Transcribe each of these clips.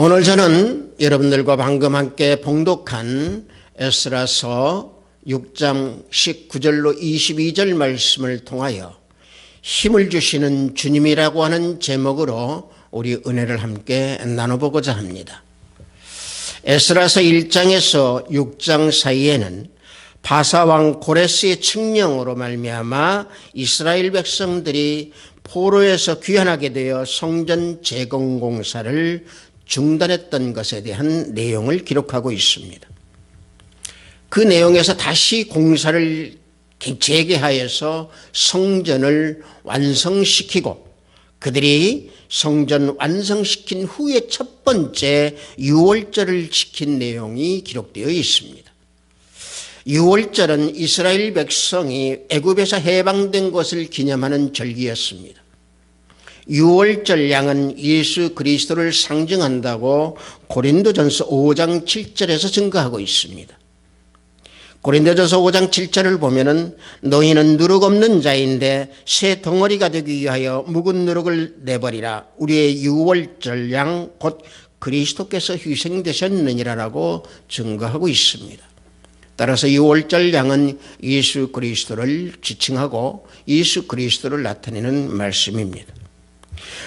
오늘 저는 여러분들과 방금 함께 봉독한 에스라서 6장 19절로 22절 말씀을 통하여 힘을 주시는 주님이라고 하는 제목으로 우리 은혜를 함께 나눠보고자 합니다. 에스라서 1장에서 6장 사이에는 바사왕 고레스의 칙령으로 말미암아 이스라엘 백성들이 포로에서 귀환하게 되어 성전 재건 공사를 중단했던 것에 대한 내용을 기록하고 있습니다. 그 내용에서 다시 공사를 재개하여서 성전을 완성시키고 그들이 성전 완성시킨 후에 첫 번째 유월절을 지킨 내용이 기록되어 있습니다. 유월절은 이스라엘 백성이 애굽에서 해방된 것을 기념하는 절기였습니다. 유월절 양은 예수 그리스도를 상징한다고 고린도전서 5장 7절에서 증거하고 있습니다. 고린도전서 5장 7절을 보면은 너희는 누룩 없는 자인데 새 덩어리가 되기 위하여 묵은 누룩을 내버리라. 우리의 유월절 양 곧 그리스도께서 희생되셨느니라라고 증거하고 있습니다. 따라서 유월절 양은 예수 그리스도를 지칭하고 예수 그리스도를 나타내는 말씀입니다.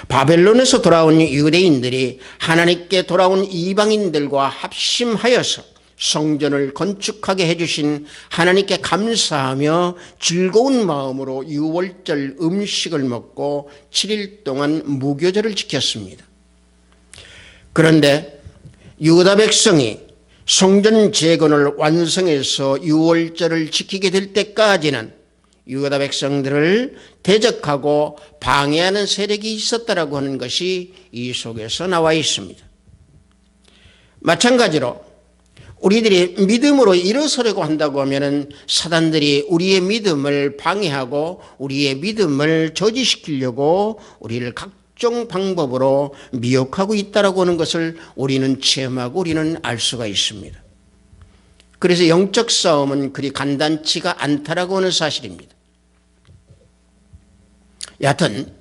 바벨론에서 돌아온 유대인들이 하나님께 돌아온 이방인들과 합심하여서 성전을 건축하게 해주신 하나님께 감사하며 즐거운 마음으로 유월절 음식을 먹고 7일 동안 무교절을 지켰습니다. 그런데 유다 백성이 성전 재건을 완성해서 유월절을 지키게 될 때까지는 유다 백성들을 대적하고 방해하는 세력이 있었다라고 하는 것이 이 속에서 나와 있습니다. 마찬가지로 우리들이 믿음으로 일어서려고 한다고 하면은 사단들이 우리의 믿음을 방해하고 우리의 믿음을 저지시키려고 우리를 각종 방법으로 미혹하고 있다라고 하는 것을 우리는 체험하고 우리는 알 수가 있습니다. 그래서 영적 싸움은 그리 간단치가 않다라고 하는 사실입니다. 여하튼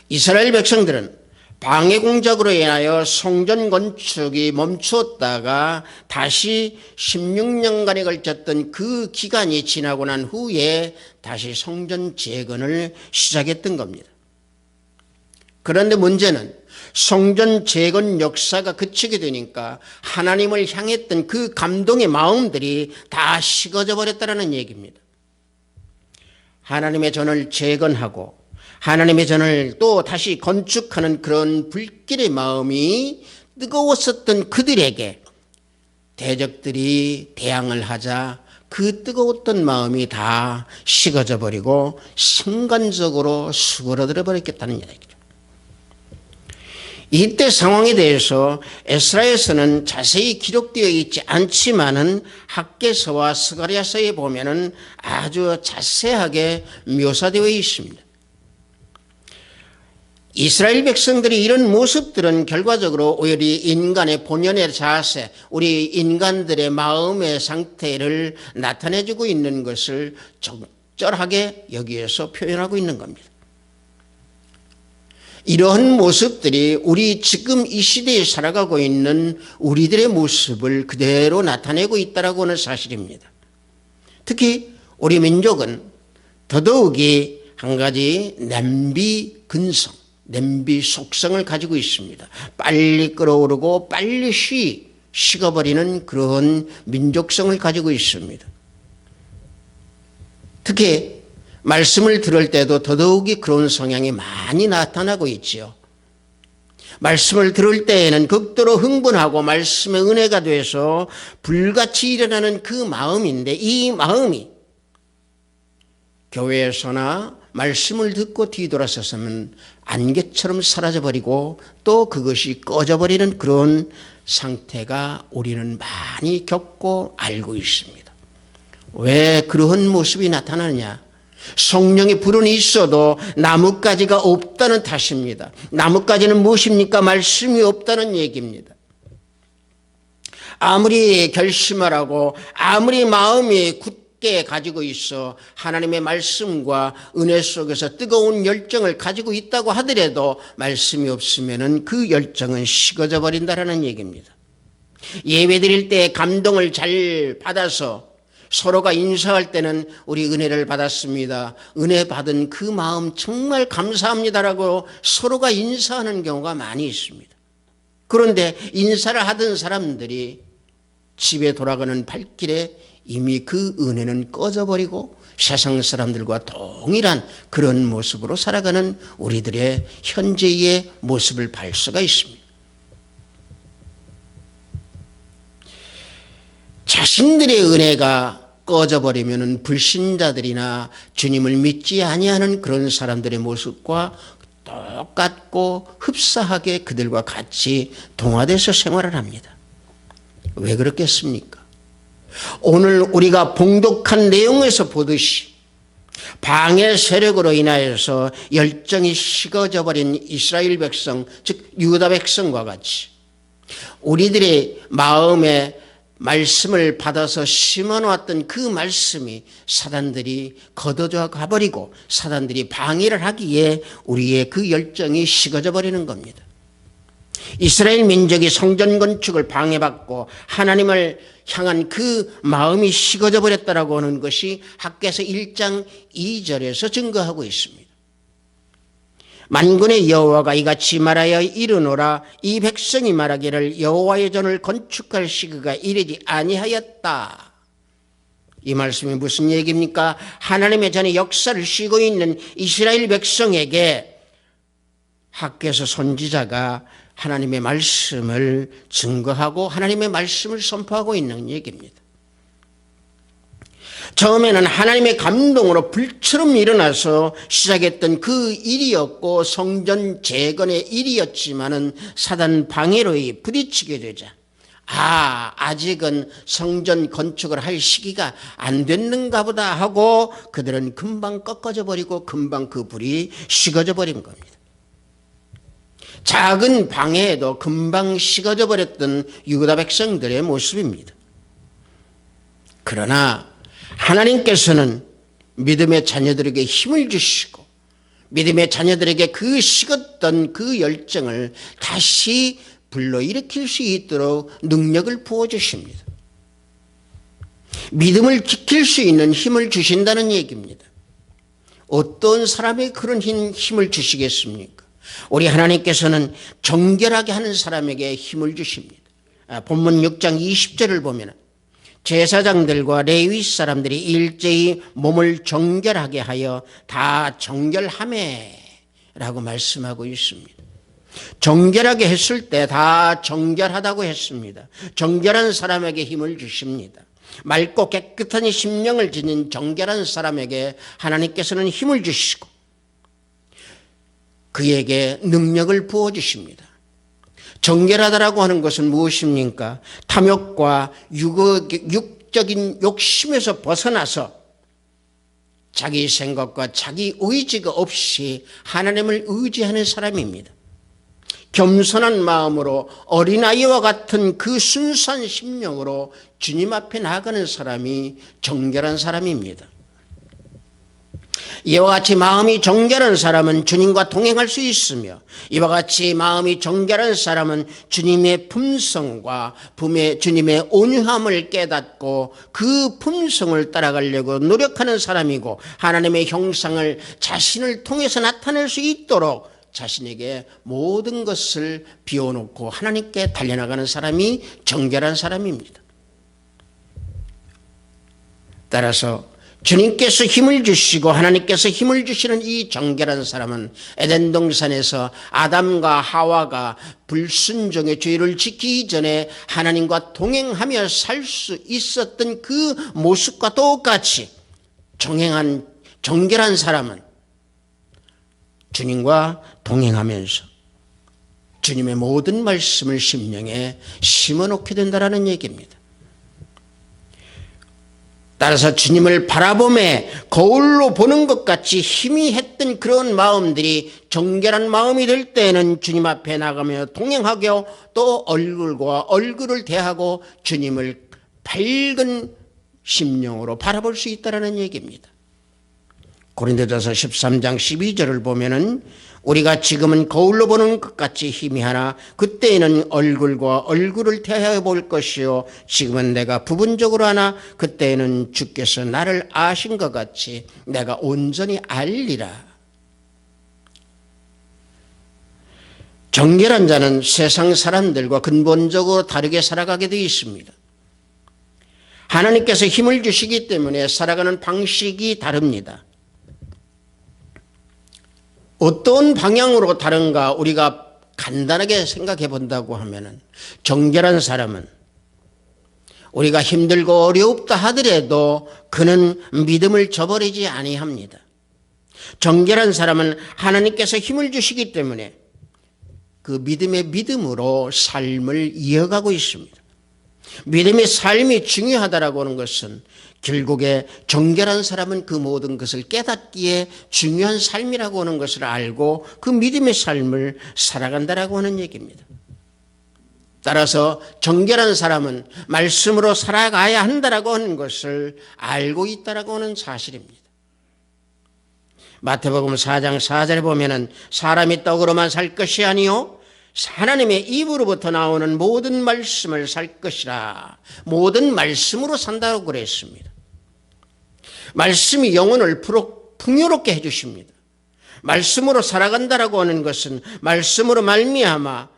이스라엘 백성들은 방해 공작으로 인하여 성전 건축이 멈추었다가 다시 16년간에 걸쳤던 그 기간이 지나고 난 후에 다시 성전 재건을 시작했던 겁니다. 그런데 문제는 성전 재건 역사가 그치게 되니까 하나님을 향했던 그 감동의 마음들이 다 식어져 버렸다는 얘기입니다. 하나님의 전을 재건하고 하나님의 전을 또 다시 건축하는 그런 불길의 마음이 뜨거웠었던 그들에게 대적들이 대항을 하자 그 뜨거웠던 마음이 다 식어져 버리고 순간적으로 수그러들어 버렸겠다는 이야기죠. 이때 상황에 대해서 에스라에서는 자세히 기록되어 있지 않지만은 학개서와 스가랴서에 보면은 아주 자세하게 묘사되어 있습니다. 이스라엘 백성들이 이런 모습들은 결과적으로 우리 인간의 본연의 자세, 우리 인간들의 마음의 상태를 나타내주고 있는 것을 적절하게 여기에서 표현하고 있는 겁니다. 이러한 모습들이 우리 지금 이 시대에 살아가고 있는 우리들의 모습을 그대로 나타내고 있다고 하는 사실입니다. 특히 우리 민족은 더더욱이 한 가지 냄비 근성, 냄비 속성을 가지고 있습니다. 빨리 끓어오르고 빨리 식어버리는 그런 민족성을 가지고 있습니다. 특히 말씀을 들을 때도 더더욱이 그런 성향이 많이 나타나고 있지요. 말씀을 들을 때에는 극도로 흥분하고 말씀의 은혜가 돼서 불같이 일어나는 그 마음인데 이 마음이 교회에서나 말씀을 듣고 뒤돌아서서는 안개처럼 사라져버리고 또 그것이 꺼져버리는 그런 상태가 우리는 많이 겪고 알고 있습니다. 왜 그러한 모습이 나타나느냐? 성령의 불은 있어도 나뭇가지가 없다는 탓입니다. 나뭇가지는 무엇입니까? 말씀이 없다는 얘기입니다. 아무리 결심하라고 아무리 마음이 함께 가지고 있어 하나님의 말씀과 은혜 속에서 뜨거운 열정을 가지고 있다고 하더라도 말씀이 없으면 그 열정은 식어져 버린다는 얘기입니다. 예배드릴 때 감동을 잘 받아서 서로가 인사할 때는 우리 은혜를 받았습니다, 은혜 받은 그 마음 정말 감사합니다라고 서로가 인사하는 경우가 많이 있습니다. 그런데 인사를 하던 사람들이 집에 돌아가는 발길에 이미 그 은혜는 꺼져버리고 세상 사람들과 동일한 그런 모습으로 살아가는 우리들의 현재의 모습을 볼 수가 있습니다. 자신들의 은혜가 꺼져버리면 불신자들이나 주님을 믿지 아니하는 그런 사람들의 모습과 똑같고 흡사하게 그들과 같이 동화돼서 생활을 합니다. 왜 그렇겠습니까? 오늘 우리가 봉독한 내용에서 보듯이 방해 세력으로 인하여서 열정이 식어져 버린 이스라엘 백성, 즉 유다 백성과 같이 우리들의 마음에 말씀을 받아서 심어놓았던 그 말씀이 사단들이 걷어져 가버리고 사단들이 방해를 하기에 우리의 그 열정이 식어져 버리는 겁니다. 이스라엘 민족이 성전 건축을 방해받고 하나님을 향한 그 마음이 식어져 버렸다라고 하는 것이 학개서 1장 2절에서 증거하고 있습니다. 만군의 여호와가 이같이 말하여 이르노라, 이 백성이 말하기를 여호와의 전을 건축할 시기가 이르지 아니하였다. 이 말씀이 무슨 얘기입니까? 하나님의 전의 역사를 쉬고 있는 이스라엘 백성에게 학개서 선지자가 하나님의 말씀을 증거하고 하나님의 말씀을 선포하고 있는 얘기입니다. 처음에는 하나님의 감동으로 불처럼 일어나서 시작했던 그 일이었고 성전 재건의 일이었지만은 사단 방해로 부딪히게 되자 아직은 성전 건축을 할 시기가 안 됐는가 보다 하고 그들은 금방 꺾어져 버리고 금방 그 불이 식어져 버린 겁니다. 작은 방해에도 금방 식어져 버렸던 유다 백성들의 모습입니다. 그러나 하나님께서는 믿음의 자녀들에게 힘을 주시고 믿음의 자녀들에게 그 식었던 그 열정을 다시 불러일으킬 수 있도록 능력을 부어주십니다. 믿음을 지킬 수 있는 힘을 주신다는 얘기입니다. 어떤 사람에게 그런 힘을 주시겠습니까? 우리 하나님께서는 정결하게 하는 사람에게 힘을 주십니다. 본문 6장 20절을 보면 제사장들과 레위 사람들이 일제히 몸을 정결하게 하여 다 정결하매 라고 말씀하고 있습니다. 정결하게 했을 때 다 정결하다고 했습니다. 정결한 사람에게 힘을 주십니다. 맑고 깨끗한 심령을 지닌 정결한 사람에게 하나님께서는 힘을 주시고 그에게 능력을 부어주십니다. 정결하다라고 하는 것은 무엇입니까? 탐욕과 육적인 욕심에서 벗어나서 자기 생각과 자기 의지가 없이 하나님을 의지하는 사람입니다. 겸손한 마음으로 어린아이와 같은 그 순수한 심령으로 주님 앞에 나아가는 사람이 정결한 사람입니다. 이와 같이 마음이 정결한 사람은 주님과 동행할 수 있으며 이와 같이 마음이 정결한 사람은 주님의 품성과 주님의 온유함을 깨닫고 그 품성을 따라가려고 노력하는 사람이고 하나님의 형상을 자신을 통해서 나타낼 수 있도록 자신에게 모든 것을 비워놓고 하나님께 달려나가는 사람이 정결한 사람입니다. 따라서 주님께서 힘을 주시고 하나님께서 힘을 주시는 이 정결한 사람은 에덴 동산에서 아담과 하와가 불순종의 죄를 지키기 전에 하나님과 동행하며 살 수 있었던 그 모습과 똑같이 정결한 사람은 주님과 동행하면서 주님의 모든 말씀을 심령에 심어놓게 된다는 얘기입니다. 따라서 주님을 바라보며 거울로 보는 것 같이 희미했던 그런 마음들이 정결한 마음이 될 때는 주님 앞에 나가며 동행하고 또 얼굴과 얼굴을 대하고 주님을 밝은 심령으로 바라볼 수 있다는 얘기입니다. 고린도전서 13장 12절을 보면은 우리가 지금은 거울로 보는 것 같이 희미하나 그때에는 얼굴과 얼굴을 대하여 볼 것이요 지금은 내가 부분적으로 하나 그때에는 주께서 나를 아신 것 같이 내가 온전히 알리라. 정결한 자는 세상 사람들과 근본적으로 다르게 살아가게 되어 있습니다. 하나님께서 힘을 주시기 때문에 살아가는 방식이 다릅니다. 어떤 방향으로 다른가 우리가 간단하게 생각해 본다고 하면은 정결한 사람은 우리가 힘들고 어렵다 하더라도 그는 믿음을 저버리지 아니합니다. 정결한 사람은 하나님께서 힘을 주시기 때문에 그 믿음의 믿음으로 삶을 이어가고 있습니다. 믿음의 삶이 중요하다라고 하는 것은 결국에 정결한 사람은 그 모든 것을 깨닫기에 중요한 삶이라고 하는 것을 알고 그 믿음의 삶을 살아간다라고 하는 얘기입니다. 따라서 정결한 사람은 말씀으로 살아가야 한다라고 하는 것을 알고 있다라고 하는 사실입니다. 마태복음 4장 4절에 보면은 사람이 떡으로만 살 것이 아니요 하나님의 입으로부터 나오는 모든 말씀을 살 것이라. 모든 말씀으로 산다고 그랬습니다. 말씀이 영혼을 풍요롭게 해주십니다. 말씀으로 살아간다라고 하는 것은 말씀으로 말미암아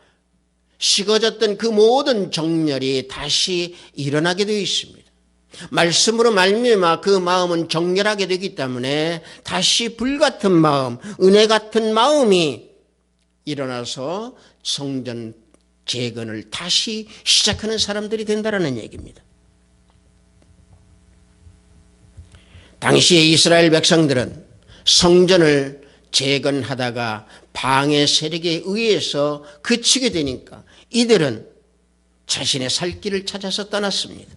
식어졌던 그 모든 정렬이 다시 일어나게 되어 있습니다. 말씀으로 말미암아 그 마음은 정결하게 되기 때문에 다시 불같은 마음, 은혜 같은 마음이 일어나서 성전 재건을 다시 시작하는 사람들이 된다는 얘기입니다. 당시에 이스라엘 백성들은 성전을 재건하다가 방해 세력에 의해서 그치게 되니까 이들은 자신의 살 길을 찾아서 떠났습니다.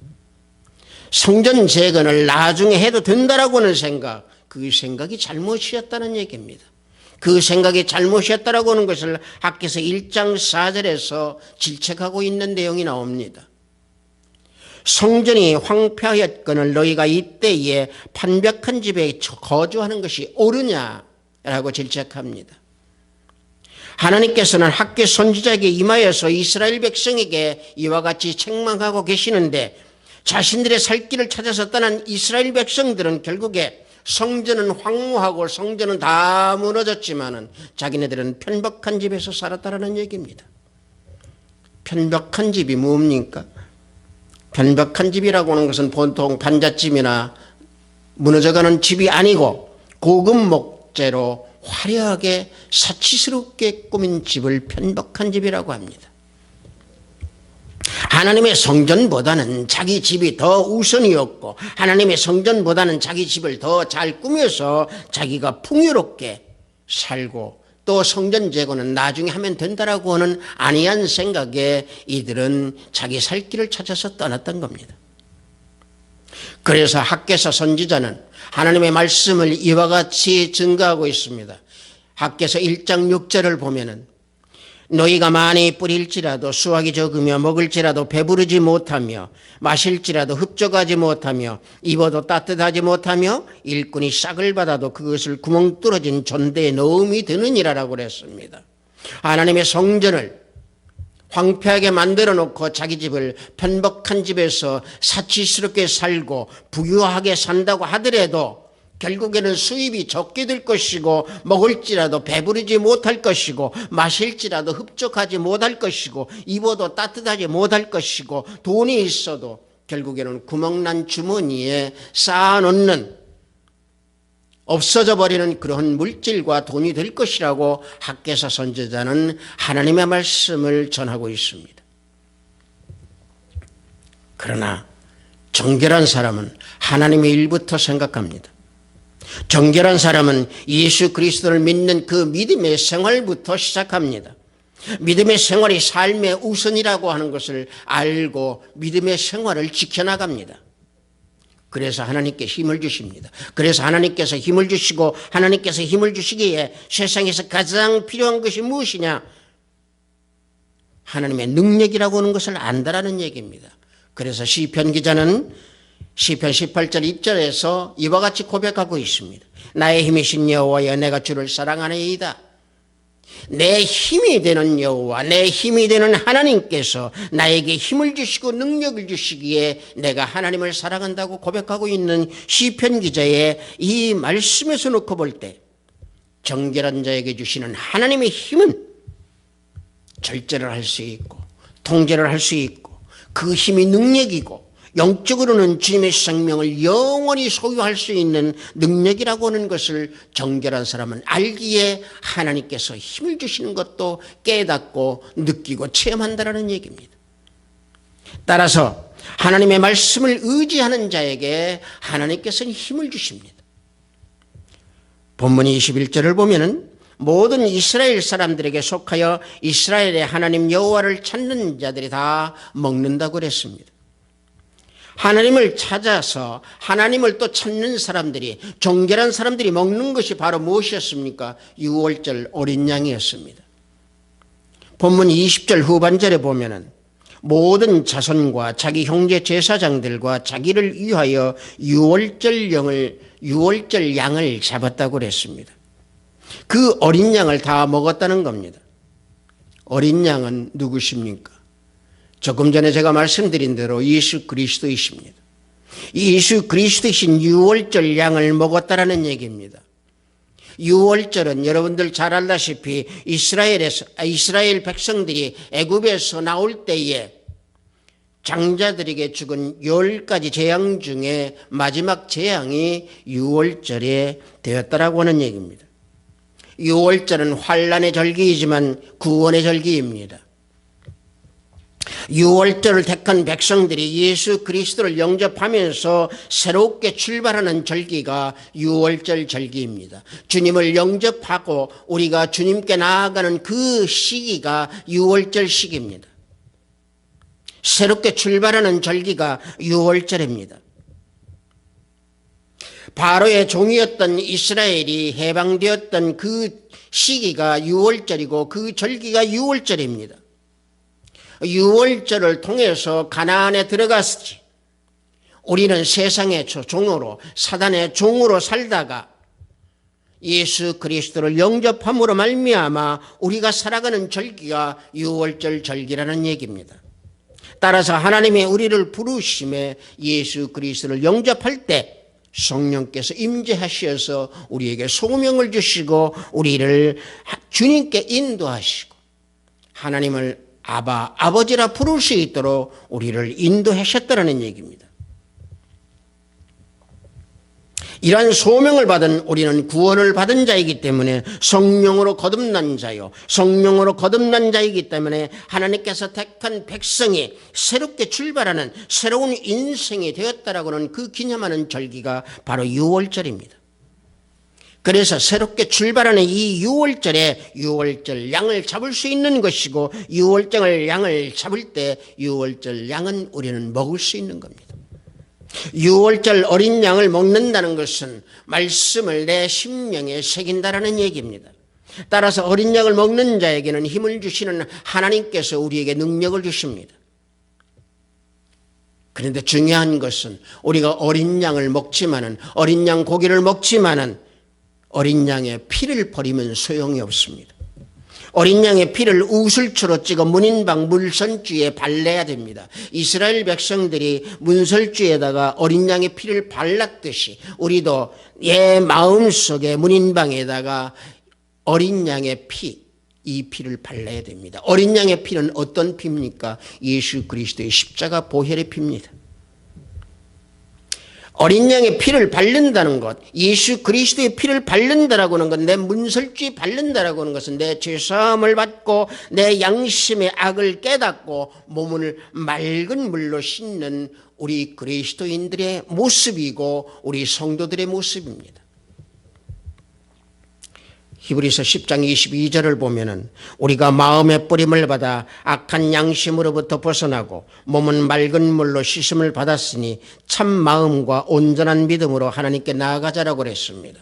성전 재건을 나중에 해도 된다라고 하는 생각, 그 생각이 잘못이었다는 얘기입니다. 그 생각이 잘못이었다라고 하는 것을 학개서 1장 4절에서 질책하고 있는 내용이 나옵니다. 성전이 황폐하였거늘 너희가 이때에 판벽한 집에 거주하는 것이 옳으냐라고 질책합니다. 하나님께서는 학개 선지자에게 임하여서 이스라엘 백성에게 이와 같이 책망하고 계시는데 자신들의 살 길을 찾아서 떠난 이스라엘 백성들은 결국에 성전은 황무하고 성전은 다 무너졌지만은 자기네들은 편박한 집에서 살았다라는 얘기입니다. 편박한 집이 뭡니까? 편박한 집이라고 하는 것은 보통 반잣집이나 무너져가는 집이 아니고 고급 목재로 화려하게 사치스럽게 꾸민 집을 편박한 집이라고 합니다. 하나님의 성전보다는 자기 집이 더 우선이었고 하나님의 성전보다는 자기 집을 더 잘 꾸며서 자기가 풍요롭게 살고 또 성전 재건은 나중에 하면 된다라고 하는 안이한 생각에 이들은 자기 살 길을 찾아서 떠났던 겁니다. 그래서 학개서 선지자는 하나님의 말씀을 이와 같이 증거하고 있습니다. 학개서 1장 6절을 보면은 너희가 많이 뿌릴지라도 수확이 적으며 먹을지라도 배부르지 못하며 마실지라도 흡족하지 못하며 입어도 따뜻하지 못하며 일꾼이 싹을 받아도 그것을 구멍 뚫어진 전대에 넣음이 드느니라라고 그랬습니다. 하나님의 성전을 황폐하게 만들어 놓고 자기 집을 편박한 집에서 사치스럽게 살고 부유하게 산다고 하더라도 결국에는 수입이 적게 될 것이고 먹을지라도 배부르지 못할 것이고 마실지라도 흡족하지 못할 것이고 입어도 따뜻하지 못할 것이고 돈이 있어도 결국에는 구멍난 주머니에 쌓아놓는 없어져 버리는 그런 물질과 돈이 될 것이라고 학개서 선지자는 하나님의 말씀을 전하고 있습니다. 그러나 정결한 사람은 하나님의 일부터 생각합니다. 정결한 사람은 예수 그리스도를 믿는 그 믿음의 생활부터 시작합니다. 믿음의 생활이 삶의 우선이라고 하는 것을 알고 믿음의 생활을 지켜나갑니다. 그래서 하나님께 힘을 주십니다. 그래서 하나님께서 힘을 주시고 하나님께서 힘을 주시기에 세상에서 가장 필요한 것이 무엇이냐? 하나님의 능력이라고 하는 것을 안다라는 얘기입니다. 그래서 시편 기자는 시편 18절 2절에서 이와 같이 고백하고 있습니다. 나의 힘이신 여호와여, 내가 주를 사랑하나이다. 내 힘이 되는 여호와, 내 힘이 되는 하나님께서 나에게 힘을 주시고 능력을 주시기에 내가 하나님을 사랑한다고 고백하고 있는 시편 기자의 이 말씀에서 놓고 볼 때 정결한 자에게 주시는 하나님의 힘은 절제를 할 수 있고 통제를 할 수 있고 그 힘이 능력이고 영적으로는 주님의 생명을 영원히 소유할 수 있는 능력이라고 하는 것을 정결한 사람은 알기에 하나님께서 힘을 주시는 것도 깨닫고 느끼고 체험한다는 얘기입니다. 따라서 하나님의 말씀을 의지하는 자에게 하나님께서는 힘을 주십니다. 본문 21절을 보면은 모든 이스라엘 사람들에게 속하여 이스라엘의 하나님 여호와를 찾는 자들이 다 먹는다고 그랬습니다. 하나님을 찾아서 하나님을 또 찾는 사람들이, 정결한 사람들이 먹는 것이 바로 무엇이었습니까? 유월절 어린 양이었습니다. 본문 20절 후반절에 보면은 모든 자손과 자기 형제 제사장들과 자기를 위하여 유월절 양을 잡았다고 그랬습니다. 그 어린 양을 다 먹었다는 겁니다. 어린 양은 누구십니까? 조금 전에 제가 말씀드린 대로 예수 그리스도이십니다. 예수 그리스도이신 유월절 양을 먹었다라는 얘기입니다. 유월절은 여러분들 잘 알다시피 이스라엘 백성들이 애굽에서 나올 때에 장자들에게 죽은 10가지 재앙 중에 마지막 재앙이 유월절에 되었다라고 하는 얘기입니다. 유월절은 환난의 절기이지만 구원의 절기입니다. 유월절을 택한 백성들이 예수 그리스도를 영접하면서 새롭게 출발하는 절기가 유월절 절기입니다. 주님을 영접하고 우리가 주님께 나아가는 그 시기가 유월절 시기입니다. 새롭게 출발하는 절기가 유월절입니다. 바로의 종이었던 이스라엘이 해방되었던 그 시기가 유월절이고 그 절기가 유월절입니다. 유월절을 통해서 가나안에 들어갔지. 우리는 세상의 종으로, 사단의 종으로 살다가 예수 그리스도를 영접함으로 말미암아 우리가 살아가는 절기가 유월절 절기라는 얘기입니다. 따라서 하나님의 우리를 부르심에 예수 그리스도를 영접할 때 성령께서 임재하셔서 우리에게 소명을 주시고 우리를 주님께 인도하시고 하나님을 아버지라 부를 수 있도록 우리를 인도하셨다는 얘기입니다. 이러한 소명을 받은 우리는 구원을 받은 자이기 때문에 성령으로 거듭난 자요, 성령으로 거듭난 자이기 때문에 하나님께서 택한 백성이 새롭게 출발하는 새로운 인생이 되었다라고 하는 그 기념하는 절기가 바로 유월절입니다. 그래서 새롭게 출발하는 이 유월절에 유월절 양을 잡을 수 있는 것이고 유월절 양을 잡을 때 유월절 양은 우리는 먹을 수 있는 겁니다. 유월절 어린 양을 먹는다는 것은 말씀을 내 심령에 새긴다라는 얘기입니다. 따라서 어린 양을 먹는 자에게는 힘을 주시는 하나님께서 우리에게 능력을 주십니다. 그런데 중요한 것은 우리가 어린 양을 먹지만은, 어린 양 고기를 먹지만은 어린 양의 피를 버리면 소용이 없습니다. 어린 양의 피를 우슬초로 찍어 문인방 물선주에 발라야 됩니다. 이스라엘 백성들이 문설주에다가 어린 양의 피를 발랐듯이 우리도 내 마음속에 문인방에다가 어린 양의 피, 이 피를 발라야 됩니다. 어린 양의 피는 어떤 피입니까? 예수 그리스도의 십자가 보혈의 피입니다. 어린 양의 피를 바른다는 것, 예수 그리스도의 피를 바른다라고 하는 것, 내 문설주에 바른다라고 하는 것은 내 죄사함을 받고 내 양심의 악을 깨닫고 몸을 맑은 물로 씻는 우리 그리스도인들의 모습이고 우리 성도들의 모습입니다. 히브리서 10장 22절을 보면은 우리가 마음의 뿌림을 받아 악한 양심으로부터 벗어나고 몸은 맑은 물로 씻음을 받았으니 참 마음과 온전한 믿음으로 하나님께 나아가자라고 그랬습니다.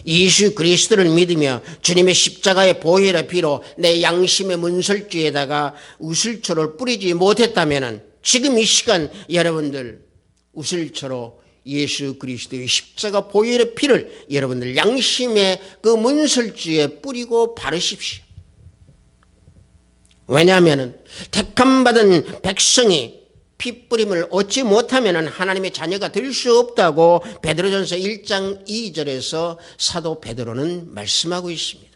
예수 그리스도를 믿으며 주님의 십자가의 보혈의 피로 내 양심의 문설주에다가 우슬초를 뿌리지 못했다면은 지금 이 시간 여러분들 우슬초로 예수 그리스도의 십자가 보혈의 피를 여러분들 양심의 그 문설주에 뿌리고 바르십시오. 왜냐하면 택함받은 백성이 피 뿌림을 얻지 못하면 하나님의 자녀가 될 수 없다고 베드로전서 1장 2절에서 사도 베드로는 말씀하고 있습니다.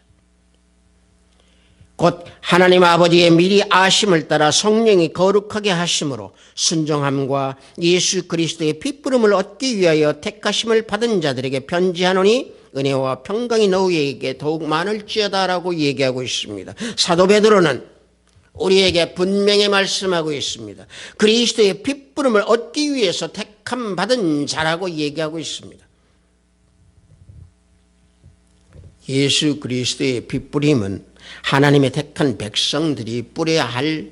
곧 하나님 아버지의 미리 아심을 따라 성령이 거룩하게 하심으로 순종함과 예수 그리스도의 피 뿌림을 얻기 위하여 택하심을 받은 자들에게 편지하노니 은혜와 평강이 너희에게 더욱 많을지어다라고 얘기하고 있습니다. 사도 베드로는 우리에게 분명히 말씀하고 있습니다. 그리스도의 피 뿌림을 얻기 위해서 택함 받은 자라고 얘기하고 있습니다. 예수 그리스도의 피 뿌림은 하나님의 택한 백성들이 뿌려야 할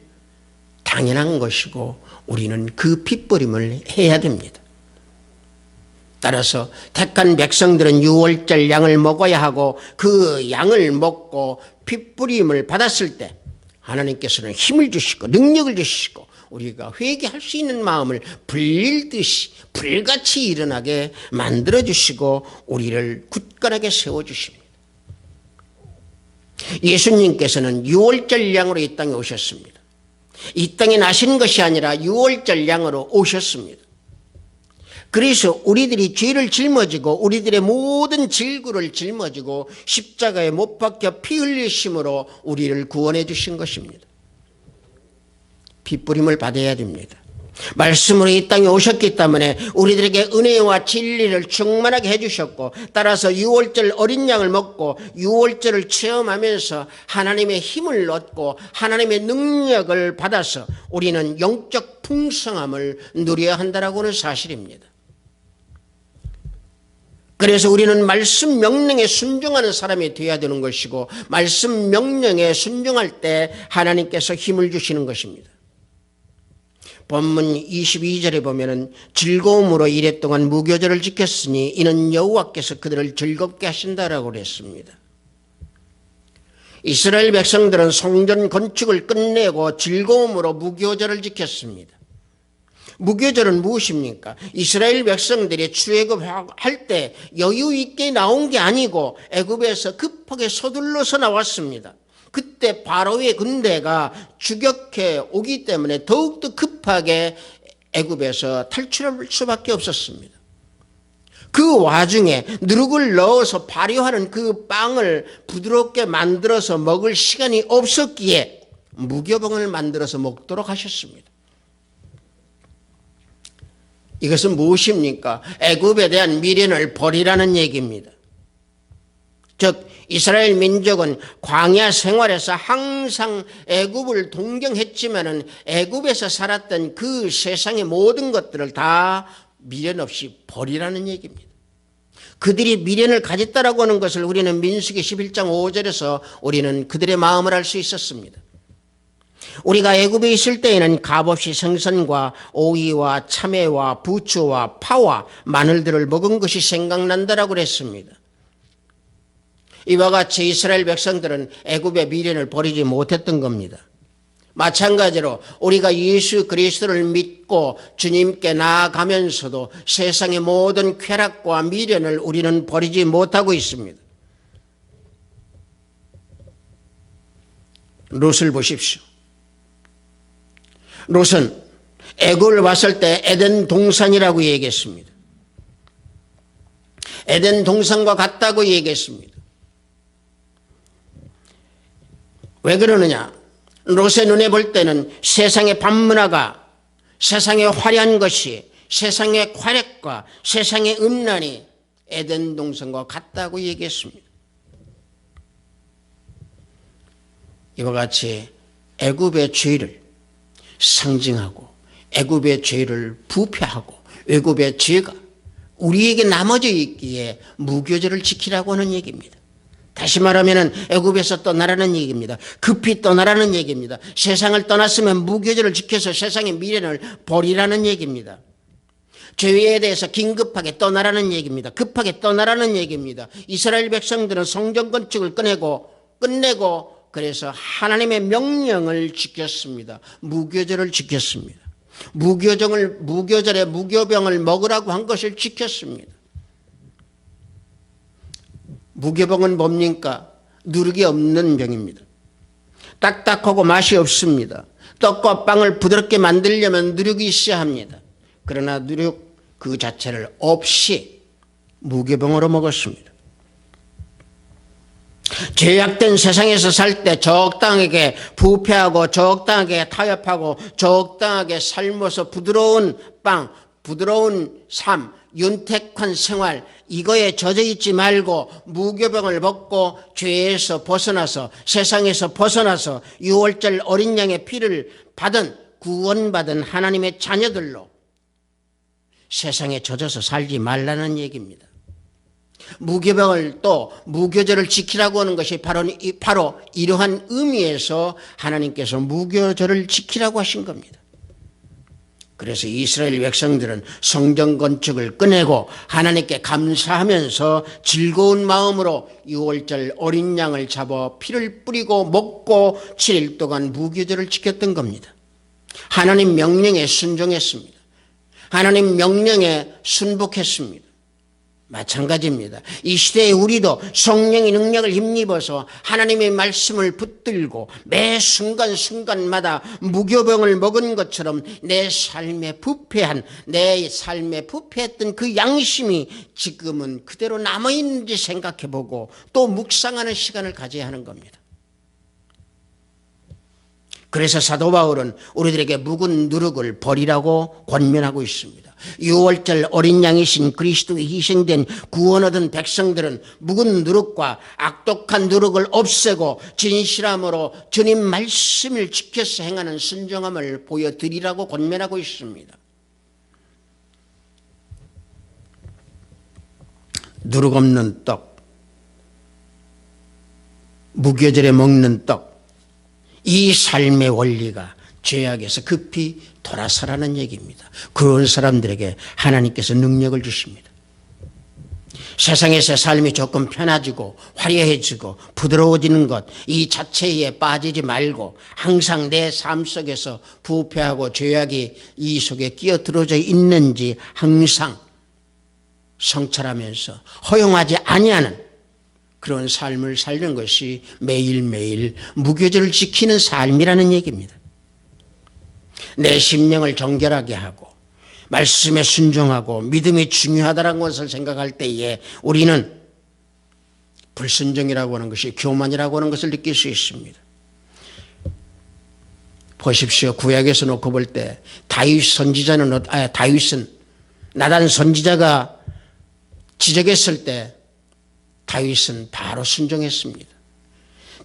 당연한 것이고 우리는 그 피 뿌림을 해야 됩니다. 따라서 택한 백성들은 유월절 양을 먹어야 하고 그 양을 먹고 피 뿌림을 받았을 때 하나님께서는 힘을 주시고 능력을 주시고 우리가 회개할 수 있는 마음을 불릴듯이 불같이 일어나게 만들어주시고 우리를 굳건하게 세워주십니다. 예수님께서는 유월절 양으로 이 땅에 오셨습니다. 이 땅에 나신 것이 아니라 유월절 양으로 오셨습니다. 그래서 우리들이 죄를 짊어지고 우리들의 모든 질구를 짊어지고 십자가에 못 박혀 피 흘리심으로 우리를 구원해 주신 것입니다. 피 뿌림을 받아야 됩니다. 말씀으로 이 땅에 오셨기 때문에 우리들에게 은혜와 진리를 충만하게 해주셨고 따라서 유월절 어린 양을 먹고 유월절을 체험하면서 하나님의 힘을 얻고 하나님의 능력을 받아서 우리는 영적 풍성함을 누려야 한다는 사실입니다. 그래서 우리는 말씀 명령에 순종하는 사람이 되어야 되는 것이고 말씀 명령에 순종할 때 하나님께서 힘을 주시는 것입니다. 본문 22절에 보면은 즐거움으로 이랫동안 무교절을 지켰으니 이는 여호와께서 그들을 즐겁게 하신다라고 그랬습니다. 이스라엘 백성들은 성전 건축을 끝내고 즐거움으로 무교절을 지켰습니다. 무교절은 무엇입니까? 이스라엘 백성들이 출애굽할 때 여유 있게 나온 게 아니고 애굽에서 급하게 서둘러서 나왔습니다. 그때 바로의 군대가 추격해 오기 때문에 더욱더 급하게 애굽에서 탈출할 수밖에 없었습니다. 그 와중에 누룩을 넣어서 발효하는 그 빵을 부드럽게 만들어서 먹을 시간이 없었기에 무교병을 만들어서 먹도록 하셨습니다. 이것은 무엇입니까? 애굽에 대한 미련을 버리라는 얘기입니다. 즉 이스라엘 민족은 광야 생활에서 항상 애굽을 동경했지만은 애굽에서 살았던 그 세상의 모든 것들을 다 미련 없이 버리라는 얘기입니다. 그들이 미련을 가졌다라고 하는 것을 우리는 민수기 11장 5절에서 우리는 그들의 마음을 알 수 있었습니다. 우리가 애굽에 있을 때에는 값없이 생선과 오이와 참외와 부추와 파와 마늘들을 먹은 것이 생각난다라고 그랬습니다. 이와 같이 이스라엘 백성들은 애굽의 미련을 버리지 못했던 겁니다. 마찬가지로 우리가 예수 그리스도를 믿고 주님께 나아가면서도 세상의 모든 쾌락과 미련을 우리는 버리지 못하고 있습니다. 롯을 보십시오. 롯은 애굽을 왔을 때 에덴 동산이라고 얘기했습니다. 에덴 동산과 같다고 얘기했습니다. 왜 그러느냐? 롯의 눈에 볼 때는 세상의 밤문화가, 세상의 화려한 것이, 세상의 쾌락과 세상의 음란이 에덴 동산과 같다고 얘기했습니다. 이와 같이 애굽의 죄를 상징하고 애굽의 죄를 부패하고 애굽의 죄가 우리에게 남아져 있기에 무교절을 지키라고 하는 얘기입니다. 다시 말하면 애굽에서 떠나라는 얘기입니다. 급히 떠나라는 얘기입니다. 세상을 떠났으면 무교절을 지켜서 세상의 미련을 버리라는 얘기입니다. 죄에 대해서 긴급하게 떠나라는 얘기입니다. 급하게 떠나라는 얘기입니다. 이스라엘 백성들은 성전 건축을 끝내고 그래서 하나님의 명령을 지켰습니다. 무교절을 지켰습니다. 무교절에 무교병을 먹으라고 한 것을 지켰습니다. 무교병은 뭡니까? 누룩이 없는 병입니다. 딱딱하고 맛이 없습니다. 떡과 빵을 부드럽게 만들려면 누룩이 있어야 합니다. 그러나 누룩 그 자체를 없이 무교병으로 먹었습니다. 죄악된 세상에서 살 때 적당하게 부패하고 적당하게 타협하고 적당하게 삶아서 부드러운 빵, 부드러운 삶, 윤택한 생활, 이거에 젖어 있지 말고 무교병을 먹고 죄에서 벗어나서 세상에서 벗어나서 유월절 어린 양의 피를 받은 구원받은 하나님의 자녀들로 세상에 젖어서 살지 말라는 얘기입니다. 무교병을 또 무교절을 지키라고 하는 것이 바로 이러한 의미에서 하나님께서 무교절을 지키라고 하신 겁니다. 그래서 이스라엘 백성들은 성전 건축을 끝내고 하나님께 감사하면서 즐거운 마음으로 유월절 어린 양을 잡아 피를 뿌리고 먹고 7일 동안 무교절을 지켰던 겁니다. 하나님 명령에 순종했습니다. 하나님 명령에 순복했습니다. 마찬가지입니다. 이 시대에 우리도 성령의 능력을 힘입어서 하나님의 말씀을 붙들고 매 순간순간마다 무교병을 먹은 것처럼 내 삶에 부패했던 그 양심이 지금은 그대로 남아있는지 생각해보고 또 묵상하는 시간을 가져야 하는 겁니다. 그래서 사도 바울은 우리들에게 묵은 누룩을 버리라고 권면하고 있습니다. 유월절 어린 양이신 그리스도의 희생된 구원 얻은 백성들은 묵은 누룩과 악독한 누룩을 없애고 진실함으로 주님 말씀을 지켜서 행하는 순종함을 보여드리라고 권면하고 있습니다. 누룩 없는 떡, 무교절에 먹는 떡, 이 삶의 원리가 죄악에서 급히 돌아서라는 얘기입니다. 그런 사람들에게 하나님께서 능력을 주십니다. 세상에서 삶이 조금 편해지고 화려해지고 부드러워지는 것, 이 자체에 빠지지 말고 항상 내 삶 속에서 부패하고 죄악이 이 속에 끼어들어져 있는지 항상 성찰하면서 허용하지 아니하는 그런 삶을 살는 것이 매일매일 무교절을 지키는 삶이라는 얘기입니다. 내 심령을 정결하게 하고 말씀에 순종하고 믿음이 중요하다는 것을 생각할 때에 우리는 불순종이라고 하는 것이 교만이라고 하는 것을 느낄 수 있습니다. 보십시오. 구약에서 놓고 볼 때 다윗은 나단 선지자가 지적했을 때 다윗은 바로 순종했습니다.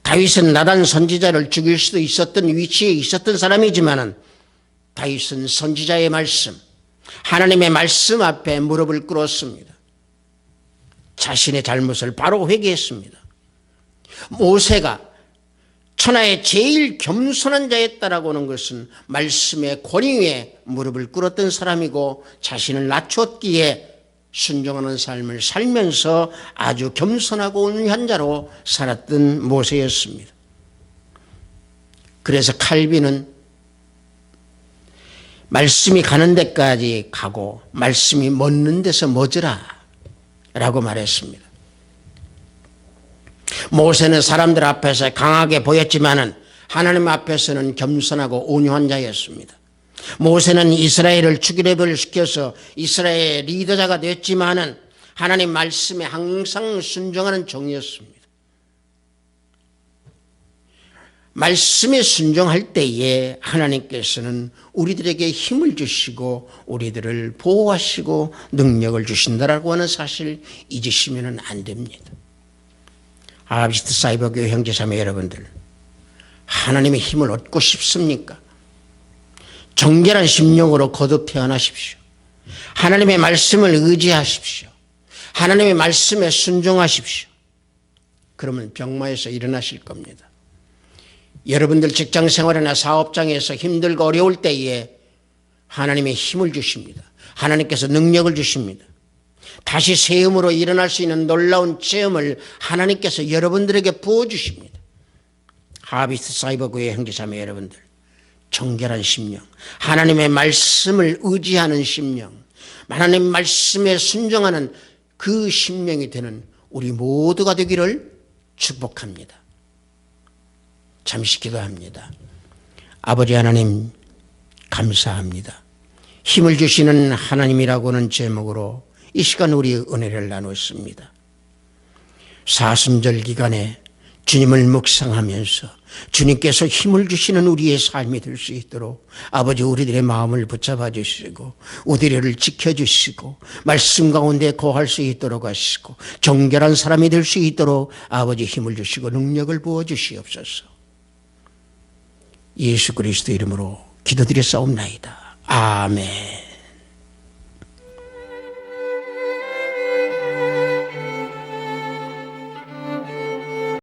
다윗은 나단 선지자를 죽일 수도 있었던 위치에 있었던 사람이지만은 다윗은 선지자의 말씀, 하나님의 말씀 앞에 무릎을 꿇었습니다. 자신의 잘못을 바로 회개했습니다. 모세가 천하의 제일 겸손한 자였다라고 하는 것은 말씀의 권위에 무릎을 꿇었던 사람이고 자신을 낮췄기에 순종하는 삶을 살면서 아주 겸손하고 온유한 자로 살았던 모세였습니다. 그래서 칼빈은 말씀이 가는 데까지 가고 말씀이 멎는 데서 멎으라 라고 말했습니다. 모세는 사람들 앞에서 강하게 보였지만은 하나님 앞에서는 겸손하고 온유한 자였습니다. 모세는 이스라엘을 출애굽을 시켜서 이스라엘의 리더자가 됐지만은 하나님 말씀에 항상 순종하는 종이었습니다. 말씀에 순종할 때에 하나님께서는 우리들에게 힘을 주시고 우리들을 보호하시고 능력을 주신다라고 하는 사실 잊으시면 안 됩니다. 아비스트 사이버교회 형제자매 여러분들, 하나님의 힘을 얻고 싶습니까? 정결한 심령으로 거듭 태어나십시오. 하나님의 말씀을 의지하십시오. 하나님의 말씀에 순종하십시오. 그러면 병마에서 일어나실 겁니다. 여러분들 직장생활이나 사업장에서 힘들고 어려울 때에 하나님의 힘을 주십니다. 하나님께서 능력을 주십니다. 다시 새 힘으로 일어날 수 있는 놀라운 체험을 하나님께서 여러분들에게 부어주십니다. 하비스트 사이버교회 형제자매 여러분들, 정결한 심령, 하나님의 말씀을 의지하는 심령, 하나님 말씀에 순종하는 그 심령이 되는 우리 모두가 되기를 축복합니다. 잠시 기도합니다. 아버지 하나님 감사합니다. 힘을 주시는 하나님이라고는 제목으로 이 시간 우리 은혜를 나눴습니다. 사순절 기간에 주님을 묵상하면서 주님께서 힘을 주시는 우리의 삶이 될 수 있도록 아버지 우리들의 마음을 붙잡아 주시고 우리를 지켜주시고 말씀 가운데 거할 수 있도록 하시고 정결한 사람이 될 수 있도록 아버지 힘을 주시고 능력을 부어주시옵소서. 예수 그리스도 이름으로 기도드렸사옵나이다. 아멘.